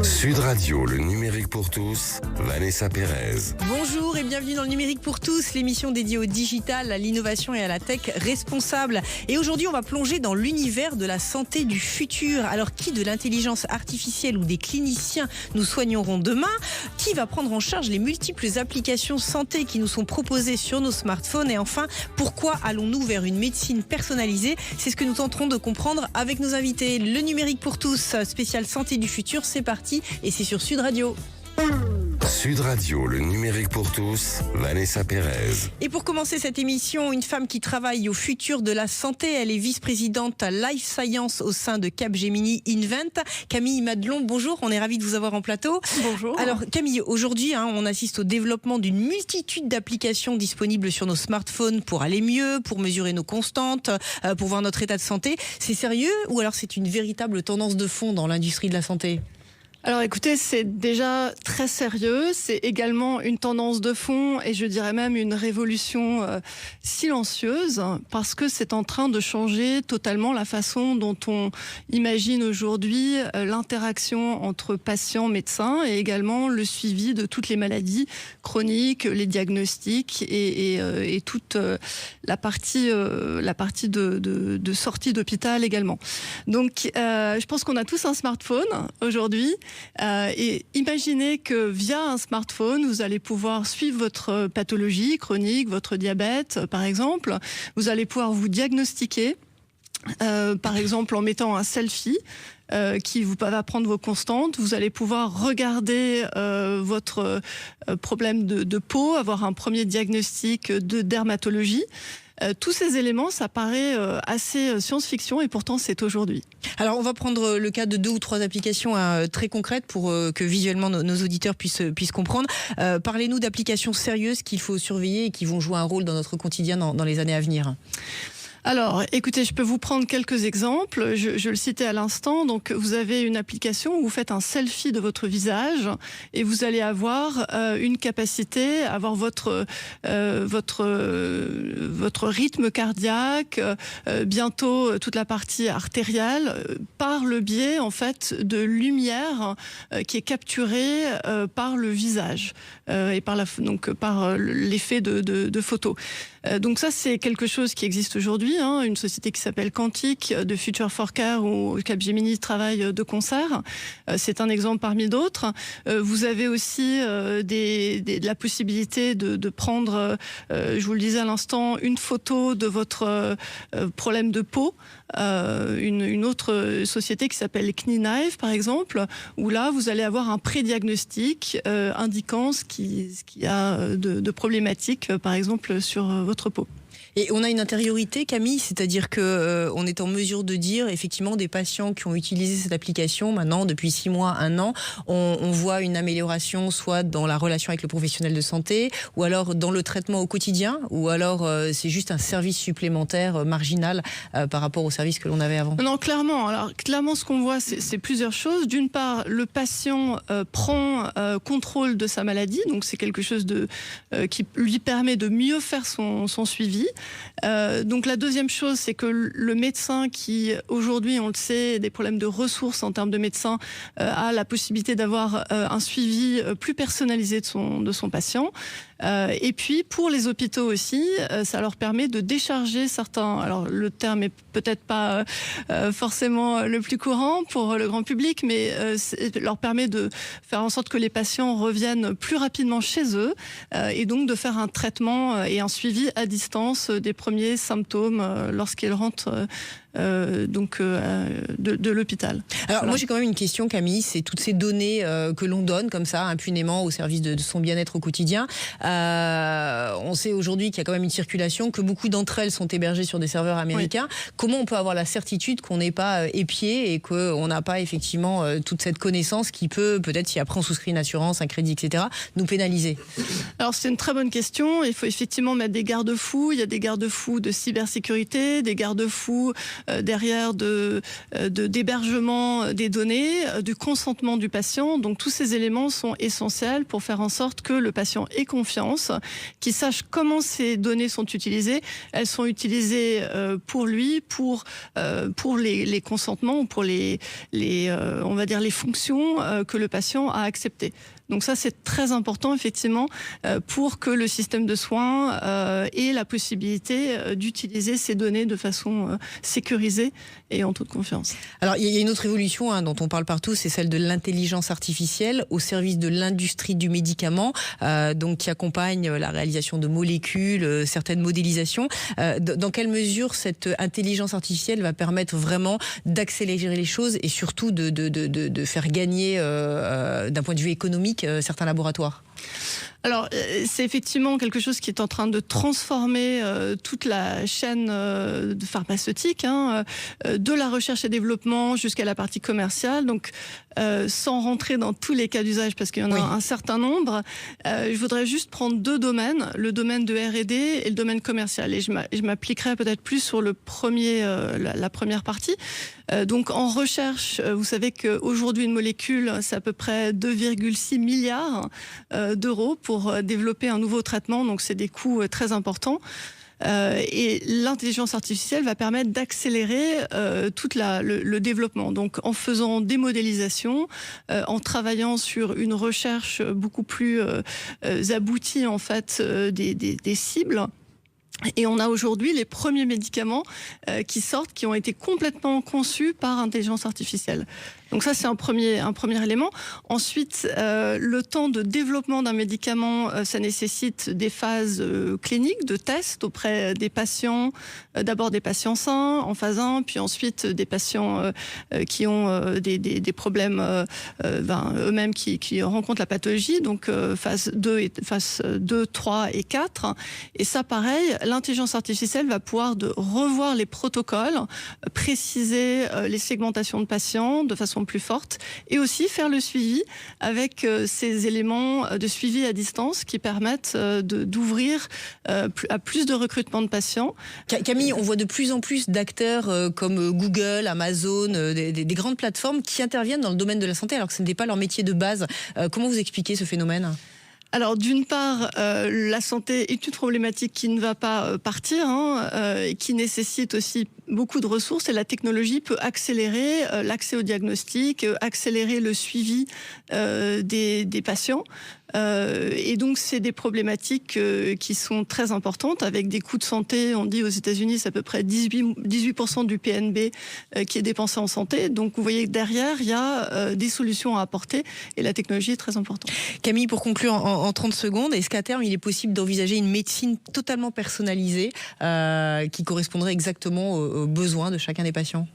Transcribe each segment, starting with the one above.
Sud Radio, le numérique pour tous, Vanessa Pérez. Bonjour et bienvenue dans le numérique pour tous, l'émission dédiée au digital, à l'innovation et à la tech responsable. Et aujourd'hui, on va plonger dans l'univers de la santé du futur. Alors, qui de l'intelligence artificielle ou des cliniciens nous soigneront demain? Qui va prendre en charge les multiples applications santé qui nous sont proposées sur nos smartphones? Et enfin, pourquoi allons-nous vers une médecine personnalisée? C'est ce que nous tenterons de comprendre avec nos invités. Le numérique pour tous, spécial santé du futur, c'est parti et c'est sur Sud Radio. Sud Radio, le numérique pour tous, Vanessa Pérez. Et pour commencer cette émission, une femme qui travaille au futur de la santé. Elle est vice-présidente Life Science au sein de Capgemini Invent. Camille Madelon, bonjour, on est ravis de vous avoir en plateau. Bonjour. Alors Camille, aujourd'hui, on assiste au développement d'une multitude d'applications disponibles sur nos smartphones pour aller mieux, pour mesurer nos constantes, pour voir notre état de santé. C'est sérieux ou alors c'est une véritable tendance de fond dans l'industrie de la santé ? Alors écoutez, c'est déjà très sérieux, c'est également une tendance de fond et je dirais même une révolution silencieuse parce que c'est en train de changer totalement la façon dont on imagine aujourd'hui l'interaction entre patients, médecins et également le suivi de toutes les maladies chroniques, les diagnostics et toute la partie de sortie d'hôpital également. Donc je pense qu'on a tous un smartphone aujourd'hui. Et imaginez que via un smartphone, vous allez pouvoir suivre votre pathologie chronique, votre diabète par exemple. Vous allez pouvoir vous diagnostiquer, par exemple en mettant un selfie qui vous va prendre vos constantes. Vous allez pouvoir regarder votre problème de peau, avoir un premier diagnostic de dermatologie. Tous ces éléments, ça paraît assez science-fiction et pourtant c'est aujourd'hui. Alors on va prendre le cas de 2 ou 3 applications très concrètes pour que visuellement nos auditeurs puissent comprendre. Parlez-nous d'applications sérieuses qu'il faut surveiller et qui vont jouer un rôle dans notre quotidien dans les années à venir. Alors, écoutez, je peux vous prendre quelques exemples. Je le citais à l'instant. Donc, vous avez une application où vous faites un selfie de votre visage et vous allez avoir une capacité à avoir votre rythme cardiaque, bientôt toute la partie artérielle, par le biais en fait de lumière qui est capturée par le visage et par l'effet de photo. Donc ça, c'est quelque chose qui existe aujourd'hui. Une société qui s'appelle Quantique de Future for Care où Capgemini travaille de concert. C'est un exemple parmi d'autres. Vous avez aussi de la possibilité de prendre, je vous le disais à l'instant, une photo de votre problème de peau. Une autre société qui s'appelle Knife par exemple, où là vous allez avoir un pré-diagnostic indiquant ce qu'il y a de problématiques par exemple sur votre peau. Et on a une intériorité, Camille, c'est-à-dire que on est en mesure de dire, effectivement, des patients qui ont utilisé cette application, maintenant, depuis 6 mois, 1 an, on voit une amélioration, soit dans la relation avec le professionnel de santé, ou alors dans le traitement au quotidien, ou alors c'est juste un service supplémentaire marginal par rapport au service que l'on avait avant. Non, clairement. Alors, clairement, ce qu'on voit, c'est plusieurs choses. D'une part, le patient prend contrôle de sa maladie, donc c'est quelque chose qui lui permet de mieux faire son suivi. Donc la deuxième chose, c'est que le médecin qui aujourd'hui, on le sait, a des problèmes de ressources en termes de médecins, a la possibilité d'avoir un suivi plus personnalisé de son patient. Et puis pour les hôpitaux aussi, ça leur permet de décharger certains. Alors le terme est peut-être pas forcément le plus courant pour le grand public, mais leur permet de faire en sorte que les patients reviennent plus rapidement chez eux et donc de faire un traitement et un suivi à distance des premiers symptômes lorsqu'ils rentrent de l'hôpital. Alors moi j'ai quand même une question, Camille, c'est toutes ces données que l'on donne comme ça impunément au service de son bien-être au quotidien. On sait aujourd'hui qu'il y a quand même une circulation, que beaucoup d'entre elles sont hébergées sur des serveurs américains. Oui. Comment on peut avoir la certitude qu'on n'est pas épié et qu'on n'a pas effectivement toute cette connaissance qui peut-être, si après on souscrit une assurance, un crédit, etc., nous pénaliser? Alors c'est une très bonne question. Il faut effectivement mettre des garde-fous. Il y a des garde-fous de cybersécurité, des garde-fous derrière d'hébergement des données, du consentement du patient. Donc tous ces éléments sont essentiels pour faire en sorte que le patient ait confiance, qu'il sache comment ces données sont utilisées. Elles sont utilisées pour lui, pour les consentements ou pour on va dire les fonctions que le patient a acceptées. Donc ça, c'est très important, effectivement, pour que le système de soins ait la possibilité d'utiliser ces données de façon sécurisée et en toute confiance. Alors, il y a une autre évolution dont on parle partout, c'est celle de l'intelligence artificielle au service de l'industrie du médicament, donc qui accompagne la réalisation de molécules, certaines modélisations. Dans quelle mesure cette intelligence artificielle va permettre vraiment d'accélérer les choses et surtout de faire gagner, d'un point de vue économique, certains laboratoires? Alors, c'est effectivement quelque chose qui est en train de transformer toute la chaîne pharmaceutique, de la recherche et développement jusqu'à la partie commerciale. Donc, sans rentrer dans tous les cas d'usage, parce qu'il y en a un certain nombre, je voudrais juste prendre deux domaines, le domaine de R&D et le domaine commercial. Et je m'appliquerai peut-être plus sur le premier, la première partie. Donc, en recherche, vous savez qu'aujourd'hui, une molécule, c'est à peu près 2,6 milliards d'euros pour développer un nouveau traitement, donc c'est des coûts très importants. Et l'intelligence artificielle va permettre d'accélérer tout le développement. Donc en faisant des modélisations, en travaillant sur une recherche beaucoup plus aboutie en fait des cibles. Et on a aujourd'hui les premiers médicaments qui sortent, qui ont été complètement conçus par intelligence artificielle. Donc ça, c'est un premier élément. Ensuite, le temps de développement d'un médicament, ça nécessite des phases cliniques, de tests auprès des patients. D'abord des patients sains en phase 1, puis ensuite des patients qui ont des problèmes eux-mêmes qui rencontrent la pathologie, donc phase 2, 3 et 4. Et ça, pareil, l'intelligence artificielle va pouvoir revoir les protocoles, préciser les segmentations de patients de façon plus forte et aussi faire le suivi avec ces éléments de suivi à distance qui permettent d'ouvrir à plus de recrutement de patients. Camille, on voit de plus en plus d'acteurs comme Google, Amazon, des grandes plateformes qui interviennent dans le domaine de la santé alors que ce n'était pas leur métier de base. Comment vous expliquez ce phénomène ? Alors d'une part, la santé est une problématique qui ne va pas partir, et qui nécessite aussi beaucoup de ressources, et la technologie peut accélérer l'accès au diagnostic, accélérer le suivi des patients. Et donc c'est des problématiques qui sont très importantes avec des coûts de santé. On dit aux États-Unis c'est à peu près 18% du PNB qui est dépensé en santé. Donc vous voyez que derrière il y a des solutions à apporter et la technologie est très importante. Camille, pour conclure en 30 secondes, est-ce qu'à terme il est possible d'envisager une médecine totalement personnalisée qui correspondrait exactement aux besoins de chacun des patients?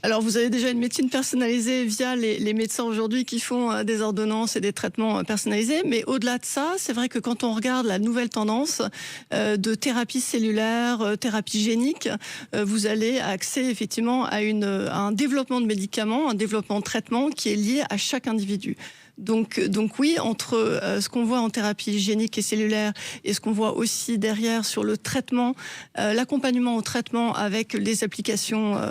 Alors vous avez déjà une médecine personnalisée via les médecins aujourd'hui qui font des ordonnances et des traitements personnalisés. Mais au-delà de ça, c'est vrai que quand on regarde la nouvelle tendance de thérapie cellulaire, thérapie génique, vous allez accéder effectivement à un développement de médicaments, un développement de traitement qui est lié à chaque individu. Donc oui, entre ce qu'on voit en thérapie génique et cellulaire et ce qu'on voit aussi derrière sur le traitement, l'accompagnement au traitement avec les applications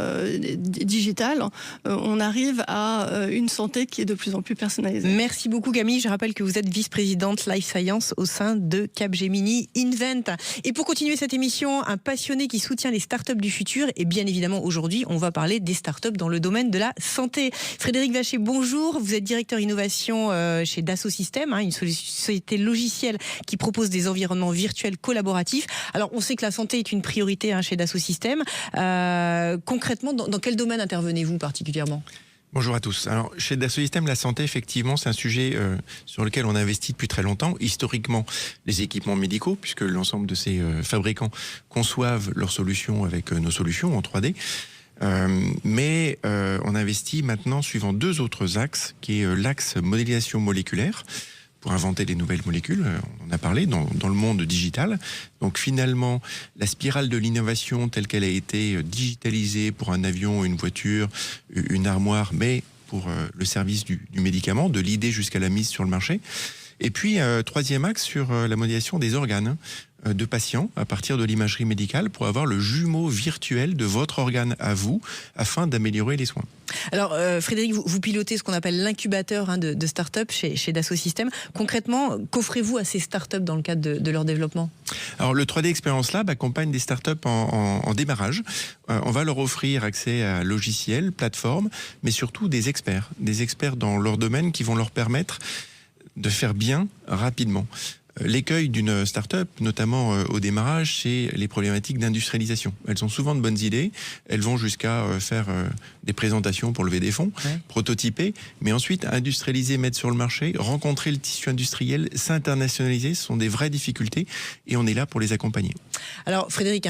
digitales, on arrive à une santé qui est de plus en plus personnalisée. Merci beaucoup Camille, je rappelle que vous êtes vice-présidente Life Science au sein de Capgemini Invent. Et pour continuer cette émission, un passionné qui soutient les startups du futur, et bien évidemment aujourd'hui on va parler des startups dans le domaine de la santé. Frédéric Vacher, bonjour, vous êtes directeur innovation chez Dassault Systèmes, une société logicielle qui propose des environnements virtuels collaboratifs. Alors on sait que la santé est une priorité chez Dassault Systèmes. Concrètement, dans quel domaine intervenez-vous particulièrement ? Bonjour à tous. Alors, chez Dassault Systèmes, la santé, effectivement, c'est un sujet sur lequel on investit depuis très longtemps. Historiquement, les équipements médicaux, puisque l'ensemble de ces fabricants conçoivent leurs solutions avec nos solutions en 3D. Mais on investit maintenant suivant deux autres axes, qui est l'axe modélisation moléculaire, pour inventer des nouvelles molécules, on en a parlé, dans le monde digital. Donc finalement, la spirale de l'innovation telle qu'elle a été digitalisée pour un avion, une voiture, une armoire, mais pour le service du médicament, de l'idée jusqu'à la mise sur le marché. Et puis, troisième axe sur la modélisation des organes de patients à partir de l'imagerie médicale pour avoir le jumeau virtuel de votre organe à vous afin d'améliorer les soins. Alors Frédéric, vous pilotez ce qu'on appelle l'incubateur de start-up chez Dassault Systèmes. Concrètement, qu'offrez-vous à ces start-up dans le cadre de leur développement ? Alors le 3D Experience Lab accompagne des start-up en démarrage. On va leur offrir accès à logiciels, plateformes, mais surtout des experts dans leur domaine qui vont leur permettre de faire bien rapidement. L'écueil d'une start-up, notamment au démarrage, c'est les problématiques d'industrialisation. Elles ont souvent de bonnes idées, elles vont jusqu'à faire des présentations pour lever des fonds, prototyper, mais ensuite industrialiser, mettre sur le marché, rencontrer le tissu industriel, s'internationaliser, ce sont des vraies difficultés et on est là pour les accompagner. Alors Frédéric,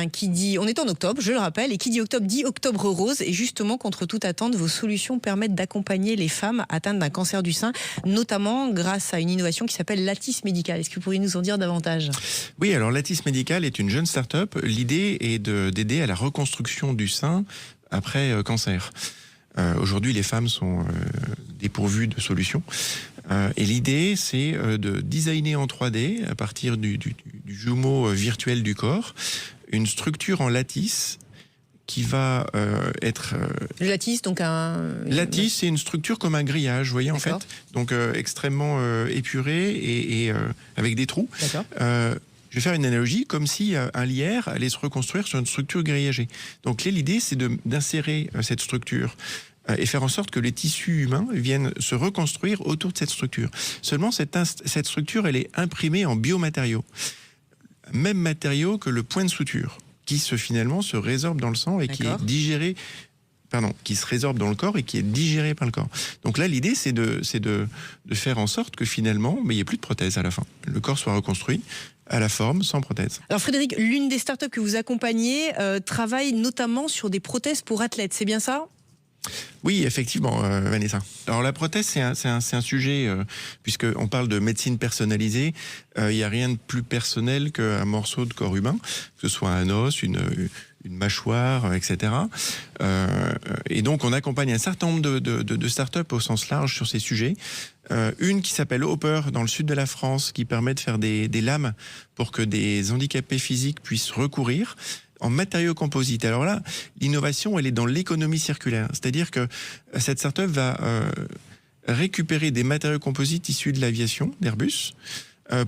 on est en octobre, je le rappelle, et qui dit octobre dit octobre rose, et justement contre toute attente, vos solutions permettent d'accompagner les femmes atteintes d'un cancer du sein, notamment grâce à une innovation qui s'appelle Lattice Médical. Est-ce que vous pourriez nous en dire davantage ? Oui, alors Lattice Médical est une jeune start-up. L'idée est d'aider à la reconstruction du sein après cancer. Aujourd'hui, les femmes sont dépourvues de solutions. Et l'idée, c'est de designer en 3D, à partir du jumeau virtuel du corps, une structure en lattice qui va être... Le lattice, donc Lattice, c'est une structure comme un grillage, vous voyez, en fait. Donc extrêmement épuré et avec des trous. D'accord. Je vais faire une analogie, comme si un lierre allait se reconstruire sur une structure grillagée. Donc l'idée, c'est d'insérer cette structure et faire en sorte que les tissus humains viennent se reconstruire autour de cette structure. Seulement, cette structure, elle est imprimée en biomatériaux. Même matériaux que le point de suture, qui finalement se résorbe dans le sang et qui est digéré... qui se résorbe dans le corps et qui est digéré par le corps. Donc là, l'idée, c'est de faire en sorte que finalement, il n'y ait plus de prothèse à la fin. Le corps soit reconstruit à la forme, sans prothèse. Alors Frédéric, l'une des startups que vous accompagnez travaille notamment sur des prothèses pour athlètes, c'est bien ça ? Oui, effectivement, Vanessa. Alors la prothèse, c'est un sujet, puisqu'on parle de médecine personnalisée, il n'y a rien de plus personnel qu'un morceau de corps humain, que ce soit un os, une mâchoire, etc. Et donc on accompagne un certain nombre de startups au sens large sur ces sujets. Une qui s'appelle Hopper dans le sud de la France, qui permet de faire des lames pour que des handicapés physiques puissent recourir en matériaux composites. Alors là, l'innovation, elle est dans l'économie circulaire. C'est-à-dire que cette start-up va récupérer des matériaux composites issus de l'aviation, d'Airbus,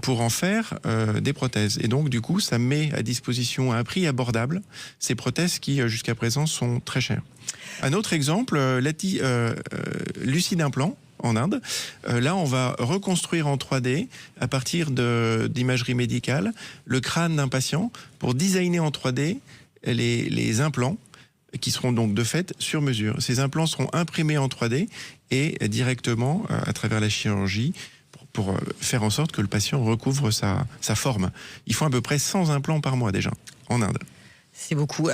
pour en faire des prothèses. Et donc, du coup, ça met à disposition à un prix abordable ces prothèses qui, jusqu'à présent, sont très chères. Un autre exemple, Lucide Implant, en Inde. Là, on va reconstruire en 3D, à partir d'imagerie médicale, le crâne d'un patient pour designer en 3D les implants qui seront donc de fait sur mesure. Ces implants seront imprimés en 3D et directement, à travers la chirurgie, pour faire en sorte que le patient recouvre sa forme. Il faut à peu près 100 implants par mois déjà, en Inde. C'est beaucoup.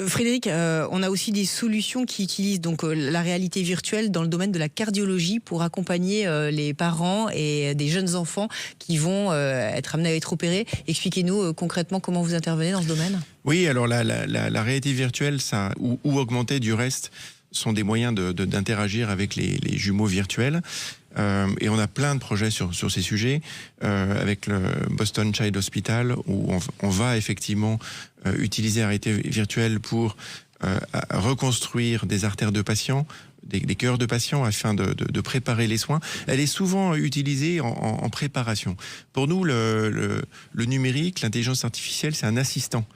Frédéric, on a aussi des solutions qui utilisent donc la réalité virtuelle dans le domaine de la cardiologie pour accompagner les parents et des jeunes enfants qui vont être amenés à être opérés. Expliquez-nous concrètement comment vous intervenez dans ce domaine. Oui, alors la réalité virtuelle ou augmentée du reste sont des moyens d'interagir avec les jumeaux virtuels. Et on a plein de projets sur ces sujets avec le Boston Child Hospital où on va effectivement utiliser la réalité virtuelle pour reconstruire des artères de patients, des cœurs de patients afin de préparer les soins. Elle est souvent utilisée en préparation. Pour nous, le numérique, l'intelligence artificielle, c'est un assistant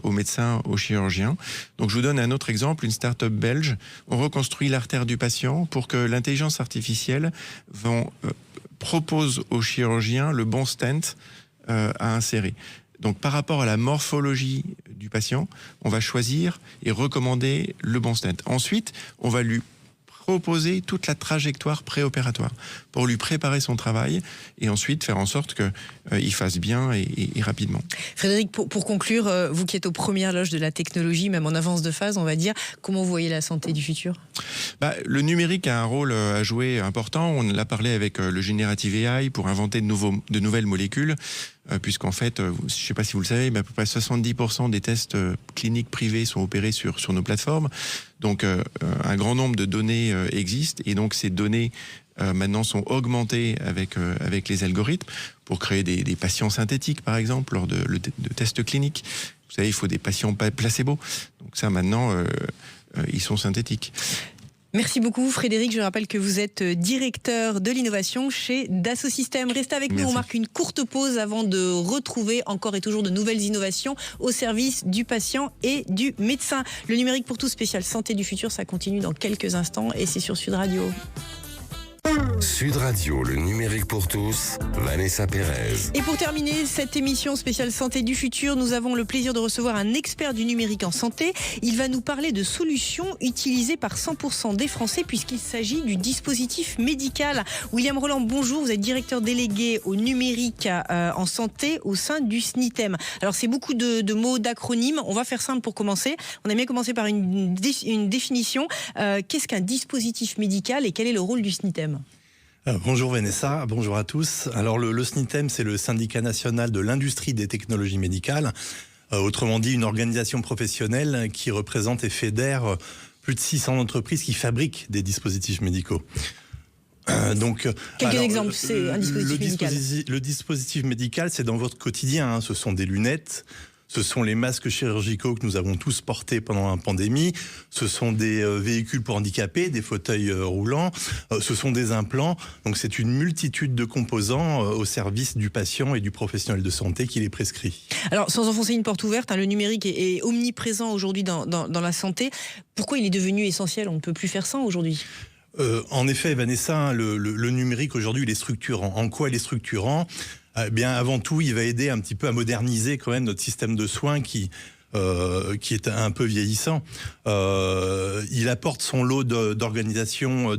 aux médecins, aux chirurgiens. Donc je vous donne un autre exemple, une start-up belge. On reconstruit l'artère du patient pour que l'intelligence artificielle propose aux chirurgiens le bon stent à insérer. Donc par rapport à la morphologie du patient, on va choisir et recommander le bon stent. Ensuite, on va lui proposer toute la trajectoire préopératoire pour lui préparer son travail et ensuite faire en sorte qu'il fasse bien et rapidement. Frédéric, pour conclure, vous qui êtes aux premières loges de la technologie, même en avance de phase, on va dire, comment vous voyez la santé du futur ? Le numérique a un rôle à jouer important. On l'a parlé avec le Generative AI pour inventer de nouvelles molécules, puisqu'en fait, je ne sais pas si vous le savez, mais à peu près 70% des tests cliniques privés sont opérés sur nos plateformes. Donc un grand nombre de données existent et donc ces données maintenant sont augmentées avec les algorithmes pour créer des patients synthétiques, par exemple, lors de tests cliniques. Vous savez, il faut des patients placebo. Donc ça, maintenant, ils sont synthétiques. Merci beaucoup Frédéric, je rappelle que vous êtes directeur de l'innovation chez Dassault Systèmes. Restez avec nous, on marque une courte pause avant de retrouver encore et toujours de nouvelles innovations au service du patient et du médecin. Le numérique pour tous spécial santé du futur, ça continue dans quelques instants et c'est sur Sud Radio. Sud Radio, le numérique pour tous, Vanessa Pérez. Et pour terminer cette émission spéciale santé du futur, nous avons le plaisir de recevoir un expert du numérique en santé. Il va nous parler de solutions utilisées par 100% des Français puisqu'il s'agit du dispositif médical. William Roland, bonjour, vous êtes directeur délégué au numérique en santé au sein du SNITEM. Alors c'est beaucoup de mots, d'acronymes, on va faire simple pour commencer. On a bien commencé par une définition. Qu'est-ce qu'un dispositif médical et quel est le rôle du SNITEM ? Bonjour Vanessa, bonjour à tous. Alors le SNITEM, c'est le syndicat national de l'industrie des technologies médicales. Autrement dit, une organisation professionnelle qui représente et fédère plus de 600 entreprises qui fabriquent des dispositifs médicaux. Quelques exemples, c'est un dispositif médical. Le dispositif médical, c'est dans votre quotidien. Hein. Ce sont des lunettes. Ce sont les masques chirurgicaux que nous avons tous portés pendant la pandémie. Ce sont des véhicules pour handicapés, des fauteuils roulants. Ce sont des implants. Donc c'est une multitude de composants au service du patient et du professionnel de santé qui les prescrit. Alors sans enfoncer une porte ouverte, le numérique est omniprésent aujourd'hui dans la santé. Pourquoi il est devenu essentiel ? On ne peut plus faire sans aujourd'hui. En effet, Vanessa, le numérique aujourd'hui, il est structurant. En quoi il est structurant ? Eh bien, avant tout, il va aider un petit peu à moderniser quand même notre système de soins qui est un peu vieillissant. Il apporte son lot d'innovation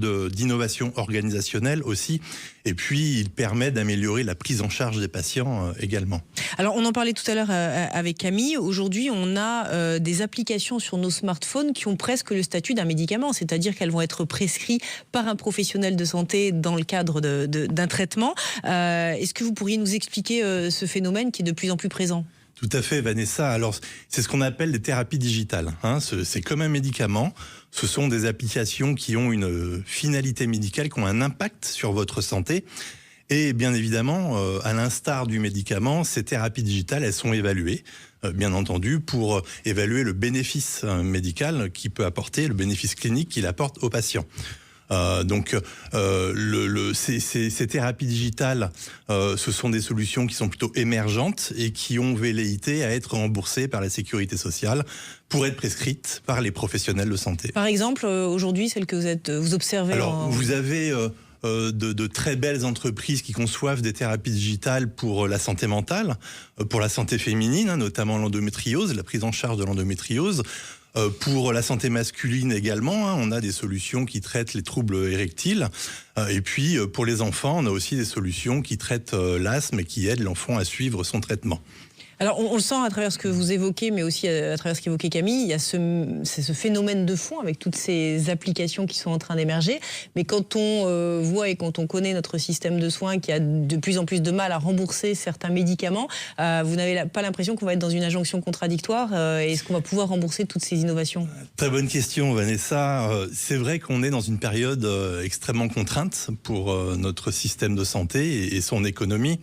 organisationnelle aussi. Et puis, il permet d'améliorer la prise en charge des patients également. Alors, on en parlait tout à l'heure avec Camille. Aujourd'hui, on a des applications sur nos smartphones qui ont presque le statut d'un médicament. C'est-à-dire qu'elles vont être prescrites par un professionnel de santé dans le cadre d'un traitement. Est-ce que vous pourriez nous expliquer ce phénomène qui est de plus en plus présent ? Tout à fait, Vanessa. Alors, c'est ce qu'on appelle des thérapies digitales. C'est comme un médicament. Ce sont des applications qui ont une finalité médicale, qui ont un impact sur votre santé. Et bien évidemment, à l'instar du médicament, ces thérapies digitales, elles sont évaluées, bien entendu, pour évaluer le bénéfice médical qu'il peut apporter, le bénéfice clinique qu'il apporte aux patients. Ces thérapies digitales, ce sont des solutions qui sont plutôt émergentes et qui ont velléité à être remboursées par la sécurité sociale pour être prescrites par les professionnels de santé. Par exemple, aujourd'hui, celle que vous observez. Alors, vous avez de très belles entreprises qui conçoivent des thérapies digitales pour la santé mentale, pour la santé féminine, notamment l'endométriose, la prise en charge de l'endométriose. Pour la santé masculine également, on a des solutions qui traitent les troubles érectiles. Et puis, pour les enfants, on a aussi des solutions qui traitent l'asthme et qui aident l'enfant à suivre son traitement. Alors, on le sent à travers ce que vous évoquez, mais aussi à travers ce qu'évoquait Camille. Il y a ce phénomène de fond avec toutes ces applications qui sont en train d'émerger. Mais quand on voit et quand on connaît notre système de soins qui a de plus en plus de mal à rembourser certains médicaments, vous n'avez pas l'impression qu'on va être dans une injonction contradictoire Est-ce qu'on va pouvoir rembourser toutes ces innovations ? Très bonne question, Vanessa. C'est vrai qu'on est dans une période extrêmement contrainte pour notre système de santé et son économie.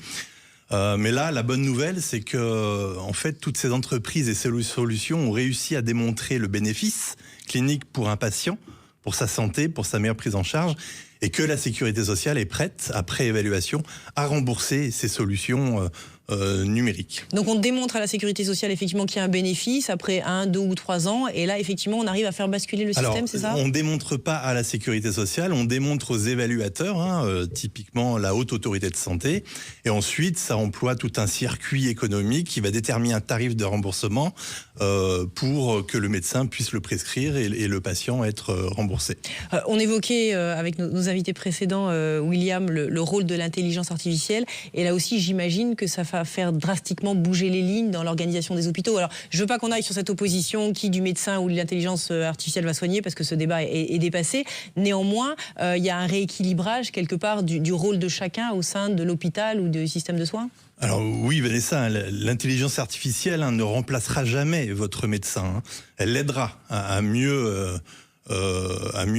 Mais là, la bonne nouvelle, c'est que, en fait, toutes ces entreprises et ces solutions ont réussi à démontrer le bénéfice clinique pour un patient, pour sa santé, pour sa meilleure prise en charge, et que la sécurité sociale est prête, après évaluation, à rembourser ces solutions numériques. Donc on démontre à la sécurité sociale effectivement qu'il y a un bénéfice après 1, 2 ou 3 ans, et là effectivement on arrive à faire basculer le système, c'est ça ? On ne démontre pas à la sécurité sociale, on démontre aux évaluateurs, typiquement la Haute Autorité de Santé, et ensuite ça emploie tout un circuit économique qui va déterminer un tarif de remboursement pour que le médecin puisse le prescrire et le patient être remboursé. On évoquait avec nos invités précédents, William, le rôle de l'intelligence artificielle, et là aussi j'imagine que ça va faire drastiquement bouger les lignes dans l'organisation des hôpitaux. Alors, je ne veux pas qu'on aille sur cette opposition qui du médecin ou de l'intelligence artificielle va soigner, parce que ce débat est dépassé. Néanmoins, il y a un rééquilibrage quelque part du rôle de chacun au sein de l'hôpital ou du système de soins. Alors oui, Vanessa, l'intelligence artificielle ne remplacera jamais votre médecin. Elle l'aidera à mieux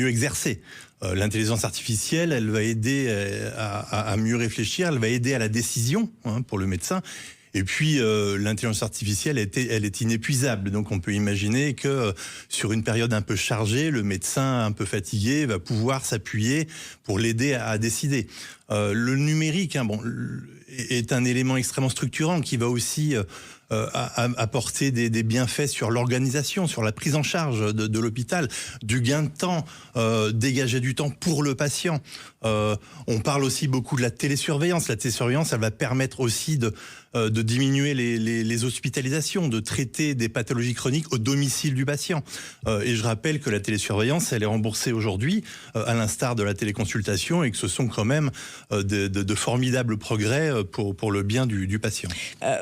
exercer. L'intelligence artificielle, elle va aider à mieux réfléchir, elle va aider à la décision pour le médecin. Et puis, l'intelligence artificielle, elle est inépuisable. Donc, on peut imaginer que sur une période un peu chargée, le médecin un peu fatigué va pouvoir s'appuyer pour l'aider à décider. Le numérique, est un élément extrêmement structurant qui va aussi apporter des bienfaits sur l'organisation, sur la prise en charge de l'hôpital, du gain de temps, dégager du temps pour le patient. On parle aussi beaucoup de la télésurveillance. La télésurveillance, elle va permettre aussi de diminuer les hospitalisations, de traiter des pathologies chroniques au domicile du patient. Et je rappelle que la télésurveillance, elle est remboursée aujourd'hui, à l'instar de la téléconsultation, et que ce sont quand même de formidables progrès pour le bien du patient.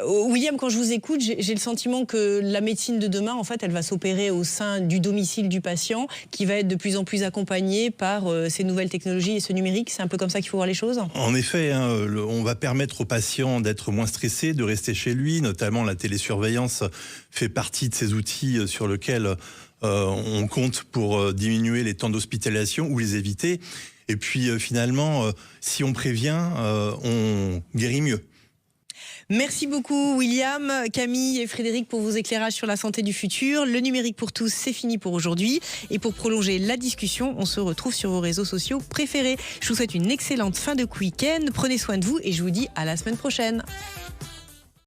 William, quand je vous écoute, j'ai le sentiment que la médecine de demain, en fait, elle va s'opérer au sein du domicile du patient, qui va être de plus en plus accompagné par ces nouvelles technologies et ce numérique. C'est un peu comme ça qu'il faut voir les choses ? En effet, on va permettre au patient d'être moins stressé, de rester chez lui. Notamment, la télésurveillance fait partie de ces outils sur lesquels on compte pour diminuer les temps d'hospitalisation ou les éviter. Et puis, finalement, si on prévient, on guérit mieux. Merci beaucoup William, Camille et Frédéric pour vos éclairages sur la santé du futur. Le numérique pour tous, c'est fini pour aujourd'hui. Et pour prolonger la discussion, on se retrouve sur vos réseaux sociaux préférés. Je vous souhaite une excellente fin de week-end. Prenez soin de vous et je vous dis à la semaine prochaine.